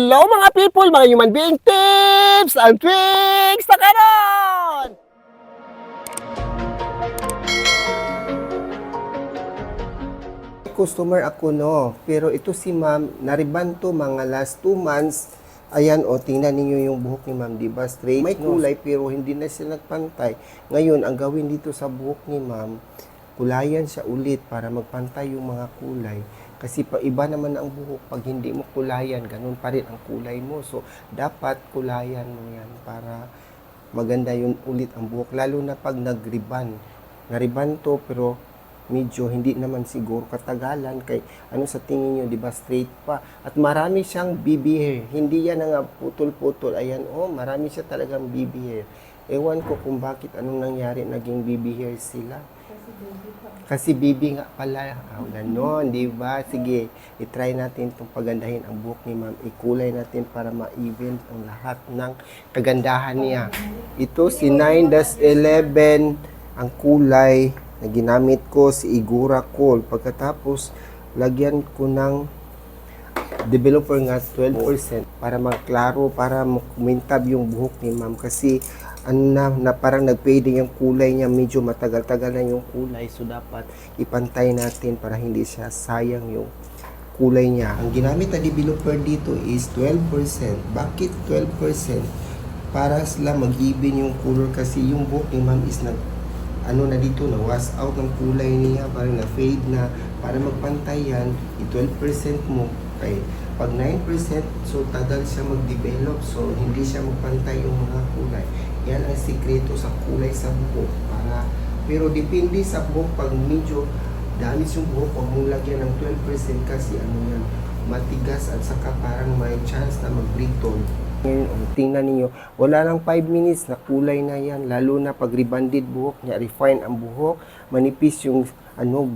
Hello mga people, mga human being tips and tricks na karon! Customer ako no, pero ito si ma'am, nariban to mga last 2 months. Ayan o, tingnan ninyo yung buhok ni ma'am, di ba? Straight, may kulay pero hindi na siya nagpantay. Ngayon, ang gawin dito sa buhok ni ma'am, kulayan siya ulit para magpantay yung mga kulay. Kasi pa iba naman ang buhok, pag hindi mo kulayan, ganun pa rin ang kulay mo. So, dapat kulayan mo yan para maganda yun ulit ang buhok. Lalo na pag nag-riban. Na-riban to, pero medyo hindi naman siguro katagalan kay ano sa tingin niyo, 'di ba, straight pa at marami siyang BB hair, hindi yan nga putol-putol. Ayan, oh, marami siya talagang BB hair. Ewan ko kung bakit anong nangyari naging BB hair sila. Kasi BB nga pala. Ganon, di ba? Sige, itry natin itong pagandahin ang buhok ni ma'am. Ikulay natin para ma-even ang lahat ng kagandahan niya. Ito si 9-11 ang kulay na ginamit ko, si Igura Kohl. Pagkatapos, lagyan ko ng developer nga 12% para magklaro, para kumintab yung buhok ni ma'am. Kasi na parang nag-fading yung kulay niya, medyo matagal-tagal na yung kulay. So, dapat ipantay natin para hindi siya sayang yung kulay niya. Ang ginamit na developer dito is 12%. Bakit 12%? Para sila mag-even yung color kasi yung buhok ni ma'am is na dito, na wash out ng kulay niya, parang na-fade na. Para magpantay yan, i-12% mo. Okay. Pag 9%, so tagal siya mag-develop. So, hindi siya magpantay yung mga kulay. Yan ang sikreto sa kulay sa buhok. Pero depende sa buhok, pag medyo damis yung buhok, huwag mong lagyan ng 12% kasi yan, matigas at saka parang may chance na mag-brittle. Tingnan niyo, wala lang 5 minutes na kulay na yan, lalo na pag rebonded buhok niya, refine ang buhok, manipis yung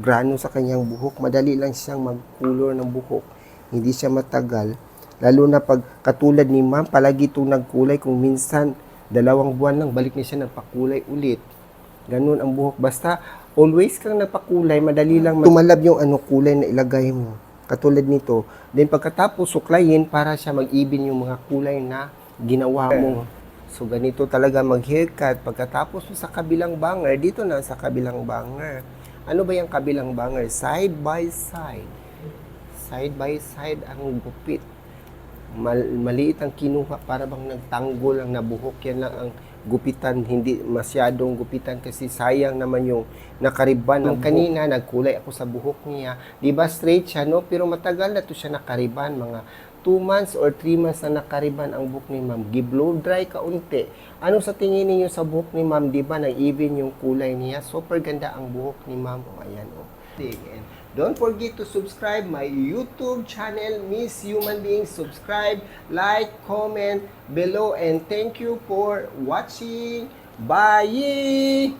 grano sa kanyang buhok, madali lang siyang mag-color ng buhok, hindi siya matagal. Lalo na pag katulad ni ma'am, palagi itong nagkulay, kung minsan 2 buwan lang, balik niya siya nagpakulay ulit. Ganun ang buhok. Basta, always kang nagpakulay, madali lang tumalab yung kulay na ilagay mo. Katulad nito. Then, pagkatapos, suklayin para siya mag-even yung mga kulay na ginawa mo. So, ganito talaga mag-haircut. Pagkatapos sa kabilang banger, dito na sa kabilang banger. Ano ba yung kabilang banger? Side by side. Side by side ang gupit. Maliit ang kinuha para bang nagtanggol ang nabuhok. Yan lang ang gupitan, hindi masyadong gupitan kasi sayang naman yung nakariban ng kanina. Nagkulay ako sa buhok niya, di ba straight siya, no? Pero matagal na to siya nakariban, mga 2 months or 3 months na nakariban ang buhok ni ma'am. Gi-blow dry kaunti. Ano sa tingin niyo sa buhok ni ma'am? Di ba nag-even yung kulay niya? Super ganda ang buhok ni ma'am. O, ayan, o. And don't forget to subscribe my YouTube channel, Miss Human Being. Subscribe, like, comment below, and thank you for watching. Bye!